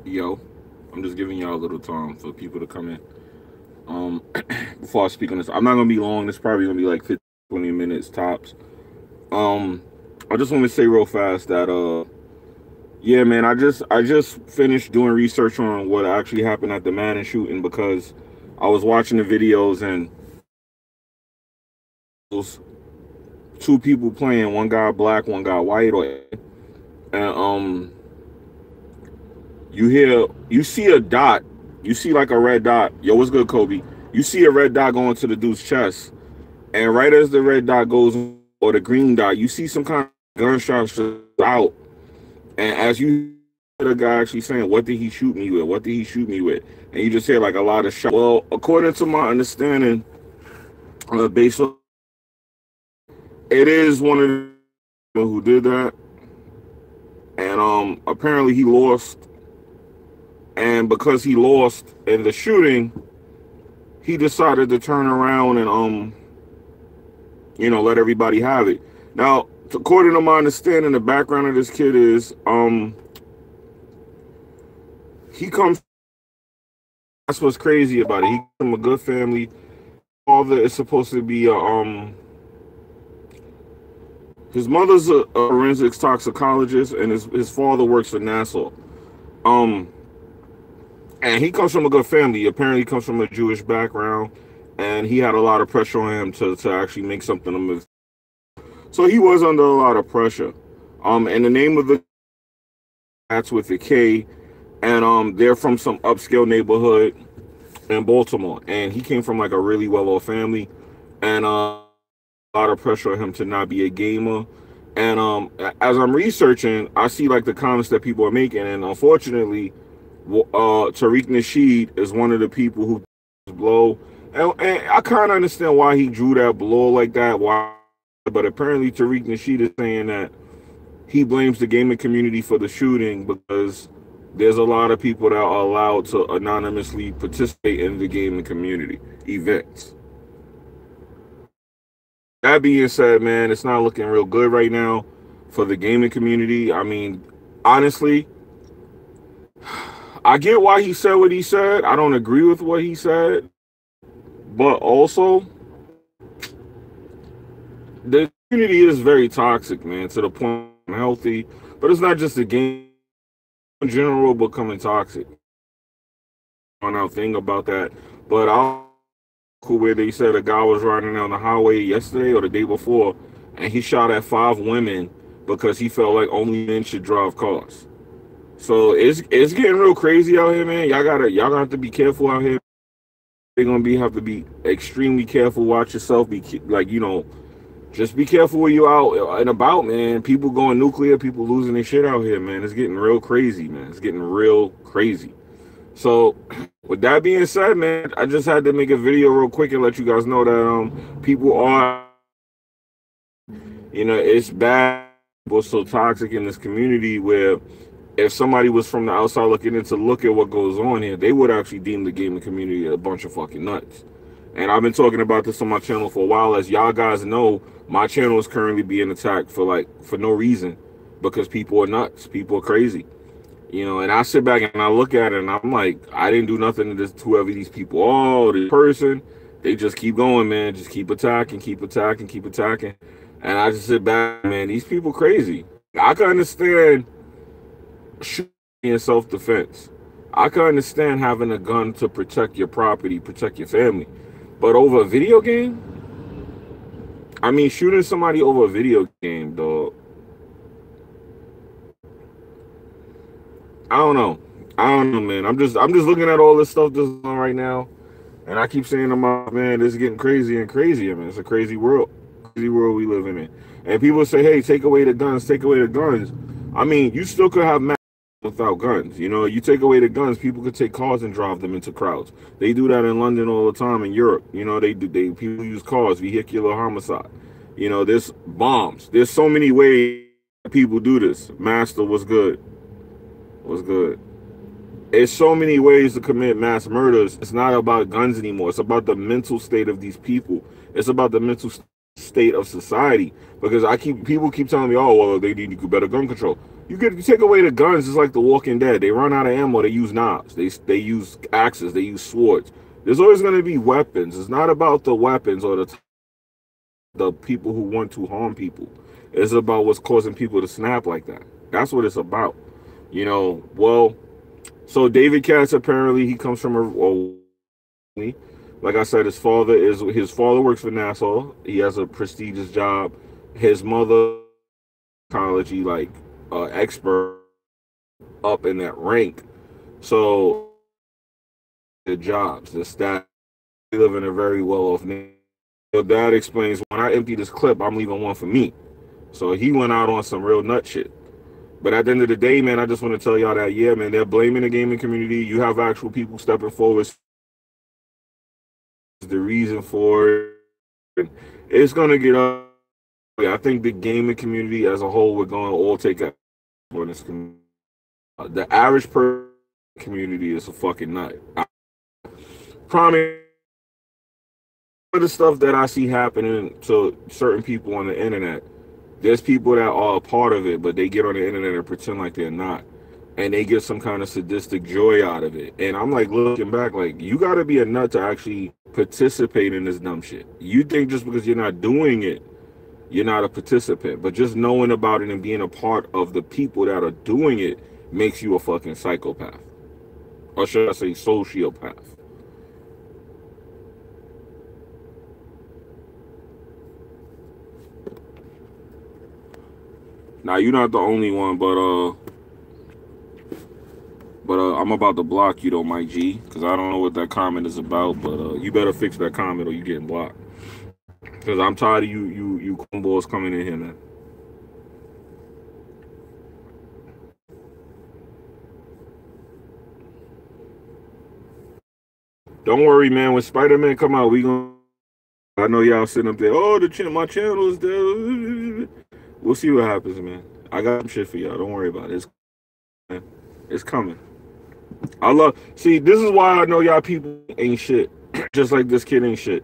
Yo, I'm just giving y'all a little time for people to come in. Um, before I speak on this, I'm not gonna be long. This probably gonna be like 15, 20 minutes tops. Um, I just want to say real fast that yeah, man, I just finished doing research on what actually happened at the Madden shooting because I was watching the videos and those two people playing, one guy black, one guy white, and you see a dot, you see like a red dot. Yo, what's good, Kobe? You see a red dot going to the dude's chest, and right as the red dot goes or the green dot, you see some kind of gunshots out, and as you hear the guy actually saying, "What did he shoot me with? What did he shoot me with?" And you just hear like a lot of shots. Well, according to my understanding, based on it is one of the people who did that, and apparently he lost, and because he lost in the shooting, he decided to turn around and let everybody have it. Now, according to my understanding, the background of this kid is he comes. That's what's crazy about it. He comes from a good family. Father is supposed to be his mother's a forensics toxicologist, and his father works for NASA. Um, and he comes from a good family. Apparently, he comes from a Jewish background, and he had a lot of pressure on him to actually make something of his. So he was under a lot of pressure. And the name of the that's with the K, and they're from some upscale neighborhood in Baltimore, and he came from like a really well-off family, and a lot of pressure on him to not be a gamer. And as I'm researching, I see like the comments that people are making, and unfortunately, Tariq Nasheed is one of the people who blow, and I kind of understand why he drew that blow like that. Why? But apparently, Tariq Nasheed is saying that he blames the gaming community for the shooting because there's a lot of people that are allowed to anonymously participate in the gaming community events. That being said, man, it's not looking real good right now for the gaming community. I mean, honestly, I get why he said what he said. I don't agree with what he said, but also the community is very toxic, man, to the point unhealthy. But it's not just the game in general becoming toxic. I don't know thing about that, but I where they said a guy was riding down the highway yesterday or the day before, and he shot at 5 women because he felt like only men should drive cars. So it's getting real crazy out here, man. Y'all gonna have to be careful out here. They're gonna have to be extremely careful. Watch yourself. Be like just be careful where you out and about, man. People going nuclear. People losing their shit out here, man. It's getting real crazy, man. It's getting real crazy. So, with that being said, man, I just had to make a video real quick and let you guys know that people are, it's bad. People are so toxic in this community where if somebody was from the outside looking in to look at what goes on here, they would actually deem the gaming community a bunch of fucking nuts. And I've been talking about this on my channel for a while. As y'all guys know, my channel is currently being attacked for no reason because people are nuts. People are crazy. And I sit back and I look at it and I'm like, I didn't do nothing to this, whoever these people are, this person, they just keep going, man. Just keep attacking, keep attacking, keep attacking. And I just sit back, man, these people crazy. I can understand shooting in self-defense. I can understand having a gun to protect your property, protect your family. But over a video game? I mean, shooting somebody over a video game, dog. I don't know, man. I'm just looking at all this stuff that's on right now, and I keep saying to my man, this is getting crazier and crazier, man. It's a crazy world we living in. And people say, hey, take away the guns, take away the guns. I mean, you still could have mass without guns. You take away the guns, people could take cars and drive them into crowds. They do that in London all the time, in Europe. People use cars, vehicular homicide. There's bombs. There's so many ways people do this. Master, what's good? What's good? There's so many ways to commit mass murders. It's not about guns anymore. It's about the mental state of these people. It's about the mental state of society. Because people keep telling me, oh, well, they need better gun control. You take away the guns, it's like The Walking Dead. They run out of ammo, they use knives, they use axes, they use swords. There's always going to be weapons. It's not about the weapons or the people who want to harm people. It's about what's causing people to snap like that. That's what it's about. You know, well, so David Katz, apparently he comes from like I said, his father works for NASA. He has a prestigious job. His mother, psychology, like expert up in that rank. So the jobs, the staff, they live in a very well-off neighborhood. So that explains when I empty this clip, I'm leaving one for me. So he went out on some real nut shit. But at the end of the day, man, I just want to tell y'all that, yeah, man, they're blaming the gaming community. You have actual people stepping forward. The reason for it, it's going to get up. I think the gaming community as a whole, we're going to all take up on this community. The average person community is a fucking nut. I promise. The stuff that I see happening to certain people on the internet, there's people that are a part of it, but they get on the internet and pretend like they're not, and they get some kind of sadistic joy out of it. And I'm like, looking back, like, you got to be a nut to actually participate in this dumb shit. You think just because you're not doing it, you're not a participant, but just knowing about it and being a part of the people that are doing it makes you a fucking psychopath, or should I say sociopath. Now, you're not the only one, but I'm about to block you though, Mike G, because I don't know what that comment is about, but you better fix that comment or you getting blocked. Because I'm tired of you cornballs coming in here, man. Don't worry, man. When Spider-Man come out, we gonna. I know y'all sitting up there. Oh, my channel is there. We'll see what happens, man. I got some shit for y'all. Don't worry about it. It's coming. See, this is why I know y'all people ain't shit. Just like this kid ain't shit.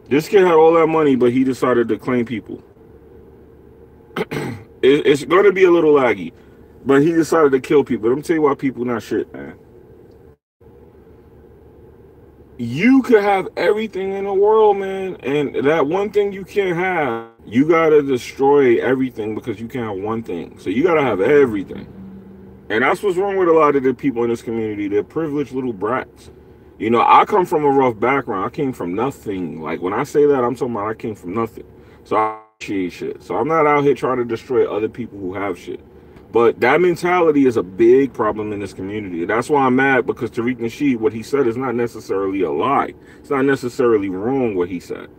This kid had all that money, but he decided to claim people. It's going to be a little laggy, but he decided to kill people. Let me tell you why people not shit, man. You could have everything in the world, man, and that one thing you can't have, you gotta destroy everything because you can't have one thing. So you gotta have everything. And that's what's wrong with a lot of the people in this community. They're privileged little brats. You know, I come from a rough background. I came from nothing. Like, when I say that, I'm talking about I came from nothing. So I appreciate shit. So I'm not out here trying to destroy other people who have shit. But that mentality is a big problem in this community. That's why I'm mad, because Tariq Nasheed, what he said is not necessarily a lie. It's not necessarily wrong what he said.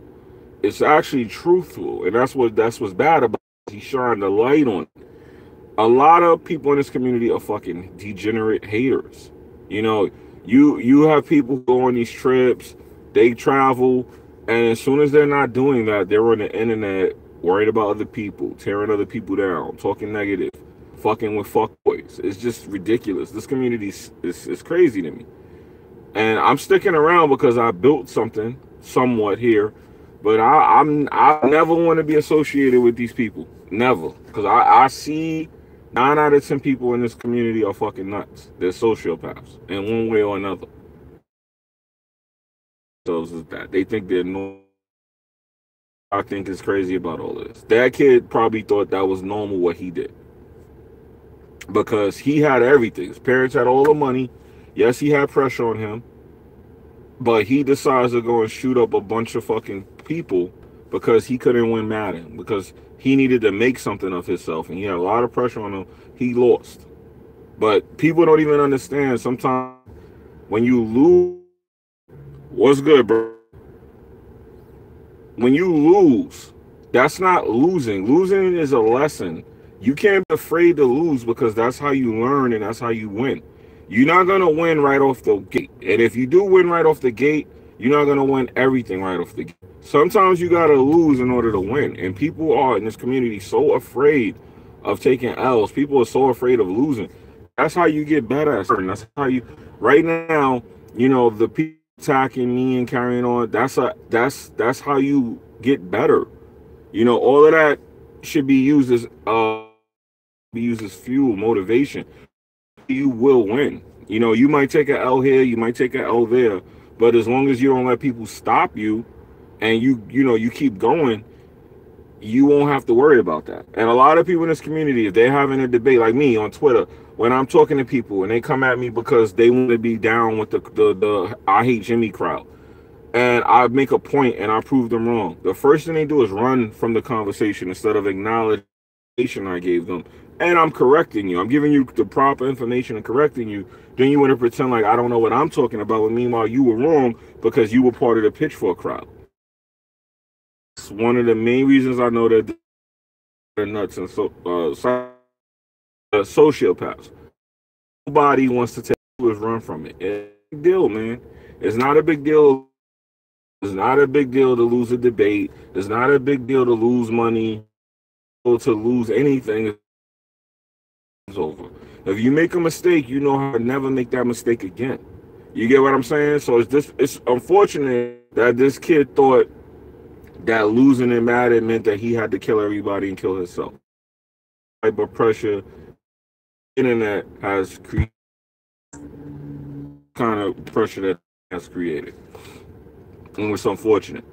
It's actually truthful. And that's what's bad about it. He's shining the light on it. A lot of people in this community are fucking degenerate haters. You know, you have people who go on these trips, they travel, and as soon as they're not doing that, they're on the internet worried about other people, tearing other people down, talking negative, fucking with fuckboys. It's just ridiculous. This community is crazy to me. And I'm sticking around because I built something somewhat here, but I never want to be associated with these people. Never. Because I see 9 out of 10 people in this community are fucking nuts. They're sociopaths in one way or another. So is that they think they're normal. I think is crazy about all this. That kid probably thought that was normal what he did, because he had everything. His parents had all the money. Yes, he had pressure on him, but he decides to go and shoot up a bunch of fucking people because he couldn't win Madden, because he needed to make something of himself, and he had a lot of pressure on him. He lost. But people don't even understand sometimes when you lose. What's good, bro? When you lose, that's not losing. Losing is a lesson. You can't be afraid to lose, because that's how you learn and that's how you win. You're not going to win right off the gate. And if you do win right off the gate, you're not going to win everything right off the gate. Sometimes you got to lose in order to win. And people are in this community so afraid of taking L's. People are so afraid of losing. That's how you get better. That's how you, right now, you know, the people attacking me and carrying on, that's how you get better. You know, all of that should be used as be used as fuel, motivation. You will win. You know, you might take an L here, you might take an L there, but as long as you don't let people stop you and you keep going, you won't have to worry about that. And a lot of people in this community, if they're having a debate like me on Twitter, when I'm talking to people and they come at me because they want to be down with the I hate Jimmy crowd, and I make a point and I prove them wrong, the first thing they do is run from the conversation instead of acknowledging the information I gave them. And I'm correcting you. I'm giving you the proper information and correcting you. Then you want to pretend like I don't know what I'm talking about, when meanwhile you were wrong because you were part of the pitchfork crowd. It's one of the main reasons I know that they're nuts and sociopaths. Nobody wants to take us run from it. It's a big deal, man. It's not a big deal. It's not a big deal to lose a debate. It's not a big deal to lose money or to lose anything. It's over. If you make a mistake, you know how to never make that mistake again. You get what I'm saying? So it's unfortunate that this kid thought that losing in Madden meant that he had to kill everybody and kill himself. Type of pressure internet has created, kind of pressure that has created. And it's unfortunate.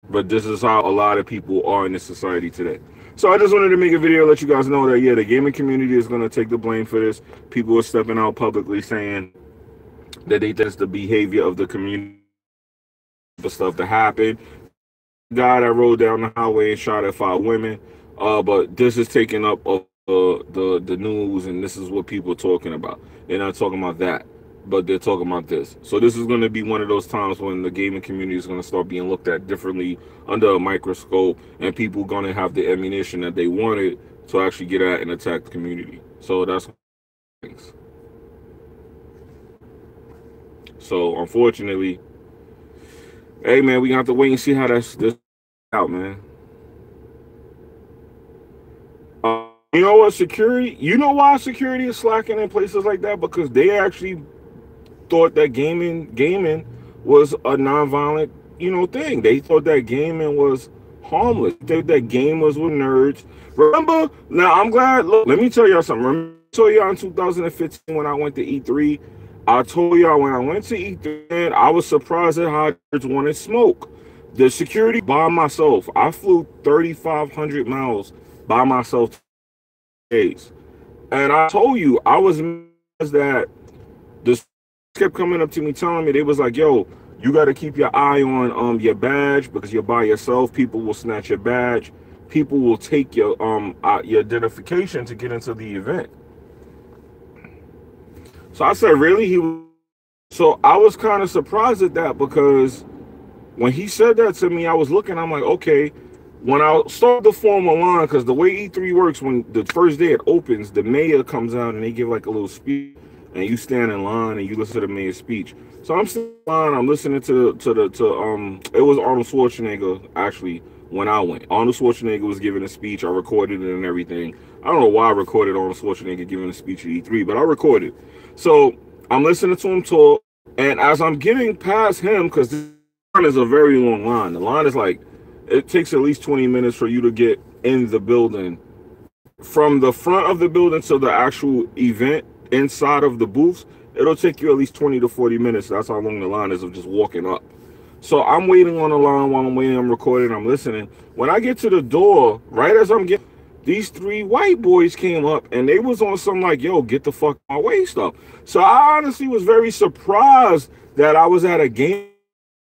But this is how a lot of people are in this society today. So I just wanted to make a video, let you guys know that, yeah, the gaming community is going to take the blame for this. People are stepping out publicly saying that they think it's the behavior of the community for stuff to happen. Guy that rode down the highway and shot at 5 women. But this is taking up the news, and this is what people are talking about. They're not talking about that, but they're talking about this. So this is going to be one of those times when the gaming community is going to start being looked at differently under a microscope, and people are going to have the ammunition that they wanted to actually get at and attack the community. So that's things. So unfortunately, hey man, we have to wait and see how this out, man. You know what, security? You know why security is slacking in places like that? Because they actually thought that gaming was a non-violent, thing. They thought that gaming was harmless. They thought that gamers were nerds. Remember? Now I'm glad. Look, let me tell y'all something. Remember, I told y'all in 2015 when I went to E3. I told y'all when I went to E3, I was surprised at how nerds wanted smoke. The security by myself. I flew 3,500 miles by myself. Days, and I told you I was that this kept coming up to me telling me, they was like, yo, you got to keep your eye on your badge, because you're by yourself. People will snatch your badge. People will take your identification to get into the event. So I said, really? So I was kind of surprised at that, because when he said that to me, I was looking, I'm like, okay. When I start to form a line, because the way E3 works, when the first day it opens, the mayor comes out and they give like a little speech, and you stand in line and you listen to the mayor's speech. So I'm standing in line, I'm listening to it was Arnold Schwarzenegger actually when I went. Arnold Schwarzenegger was giving a speech. I recorded it and everything. I don't know why I recorded Arnold Schwarzenegger giving a speech at E3, but I recorded. So I'm listening to him talk, and as I'm getting past him, because this line is a very long line. The line is like, it takes at least 20 minutes for you to get in the building. From the front of the building to the actual event inside of the booths, it'll take you at least 20 to 40 minutes. That's how long the line is of just walking up. So I'm waiting on the line while I'm waiting, I'm recording, I'm listening. When I get to the door, right as I'm getting, these 3 white boys came up and they was on some like, yo, get the fuck my way stuff. So I honestly was very surprised that I was at a game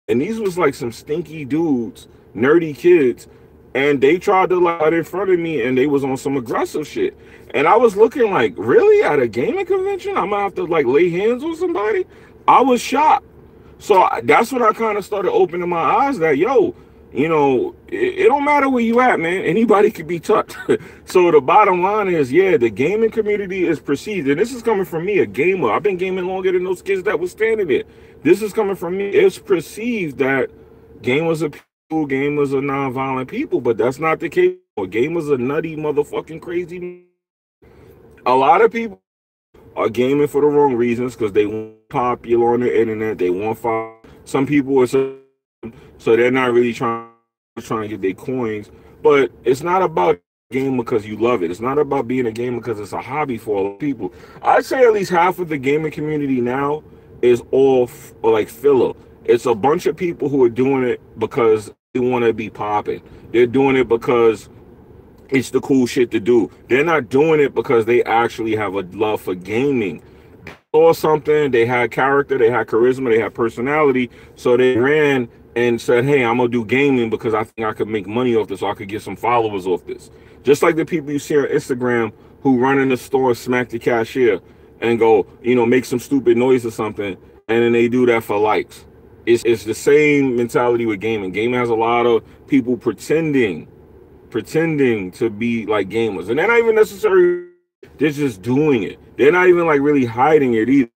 and these was like some stinky dudes, nerdy kids, and they tried to like in front of me and they was on some aggressive shit. And I was looking like, really? At a gaming convention? I'm gonna have to like lay hands on somebody? I was shocked. So that's when I kind of started opening my eyes that, yo, it don't matter where you at, man. Anybody could be touched. So the bottom line is, yeah, the gaming community is perceived, and this is coming from me, a gamer. I've been gaming longer than those kids that was standing there. This is coming from me. It's perceived that gamers are people, gamers are non-violent people, but that's not the case. Gamers are nutty, motherfucking crazy. A lot of people are gaming for the wrong reasons, because they want popular on the internet. They want fire. Some people are so they're not really trying to get their coins. But it's not about game because you love it. It's not about being a gamer because it's a hobby for all people. I'd say at least half of the gaming community now is all like filler. It's a bunch of people who are doing it because they want to be popping. They're doing it because it's the cool shit to do. They're not doing it because they actually have a love for gaming. Or something, they had character, they had charisma, they had personality, so they ran and said, hey, I'm gonna do gaming because I think I could make money off this, or I could get some followers off this. Just like the people you see on Instagram who run in the store, smack the cashier and go, you know, make some stupid noise or something, and then they do that for likes. It's the same mentality with gaming. Gaming has a lot of people pretending to be like gamers, and they're not even necessarily, they're just doing it. They're not even like really hiding it either.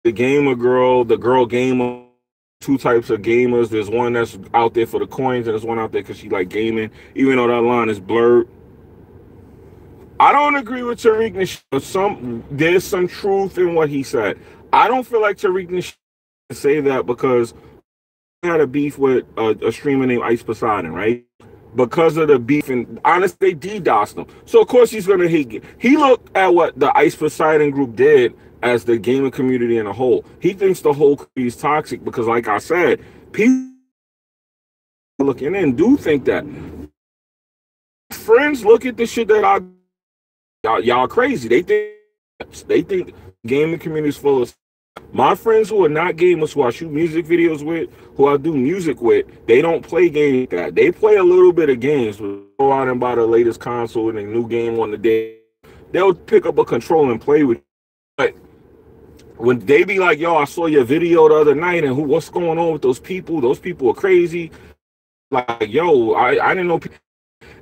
The gamer girl, the girl gamer, two types of gamers. There's one that's out there for the coins, and there's one out there because she like gaming, even though that line is blurred. I don't agree with Tariq. There's some truth in what he said. I don't feel like Tariq say that because he had a beef with a streamer named Ice Poseidon, right? Because of the beef, and honestly, they DDoSed him. So of course he's gonna hate. He looked at what the Ice Poseidon group did as the gaming community in a whole. He thinks the whole community is toxic because, like I said, people looking in do think that. Friends look at the shit that y'all crazy. They think gaming community is full of. My friends who are not gamers, who I shoot music videos with, who I do music with, they don't play games like that. They play a little bit of games. Go out and buy the latest console and a new game on the day. They'll pick up a controller and play with it. But when they be like, yo, I saw your video the other night, and what's going on with those people? Those people are crazy. Like, yo, I didn't know.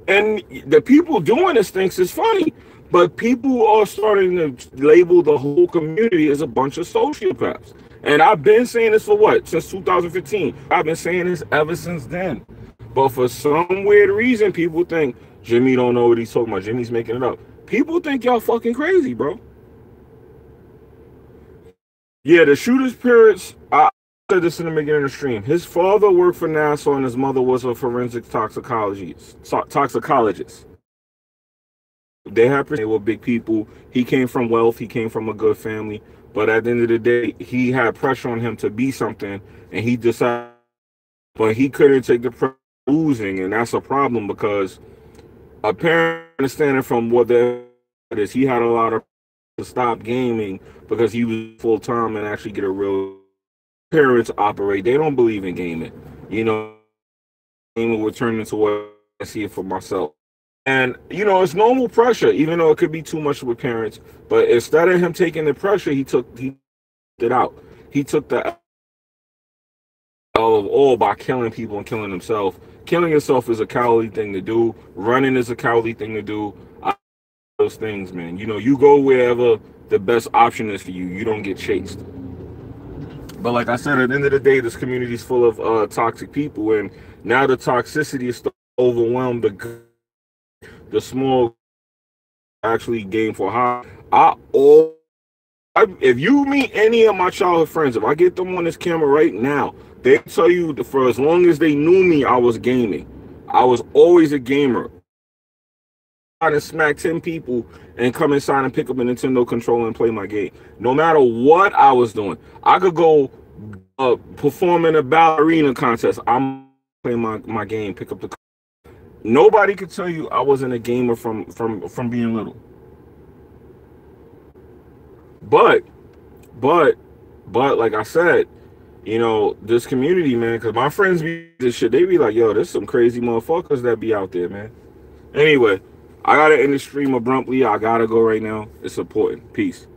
And the people doing this thinks it's funny. But people are starting to label the whole community as a bunch of sociopaths. And I've been saying this for what? Since 2015. I've been saying this ever since then. But for some weird reason, people think Jimmy don't know what he's talking about. Jimmy's making it up. People think y'all fucking crazy, bro. Yeah, the shooter's parents, I said this in the beginning of the stream. His father worked for NASA and his mother was a forensic toxicologist. They were big people. He came from wealth. He came from a good family. But at the end of the day, he had pressure on him to be something, and he decided, but he couldn't take the pressure of losing, and that's a problem because apparently, understanding from what that is, he had a lot of to stop gaming because he was full time and actually get a real. Parents operate. They don't believe in gaming. You know, gaming would turn into what I see it for myself. And, you know, it's normal pressure, even though it could be too much with parents. But instead of him taking the pressure, he took it out. He took the L of all by killing people and killing himself. Killing yourself is a cowardly thing to do. Running is a cowardly thing to do. Those things, man. You know, you go wherever the best option is for you. You don't get chased. But like I said, at the end of the day, this community is full of toxic people. And now the toxicity is starting to overwhelm the small actually game for high. If you meet any of my childhood friends, if I get them on this camera right now, they tell you for as long as they knew me, I was gaming. I was always a gamer. I to smack 10 people and come inside and pick up a Nintendo controller and play my game. No matter what I was doing, I could go perform in a ballerina contest. I'm playing my game, pick up the. Nobody could tell you I wasn't a gamer from being little. But like I said, you know, this community, man, because my friends be this shit, they be like, yo, there's some crazy motherfuckers that be out there, man. Anyway, I gotta end the stream abruptly. I gotta go right now. It's important. Peace.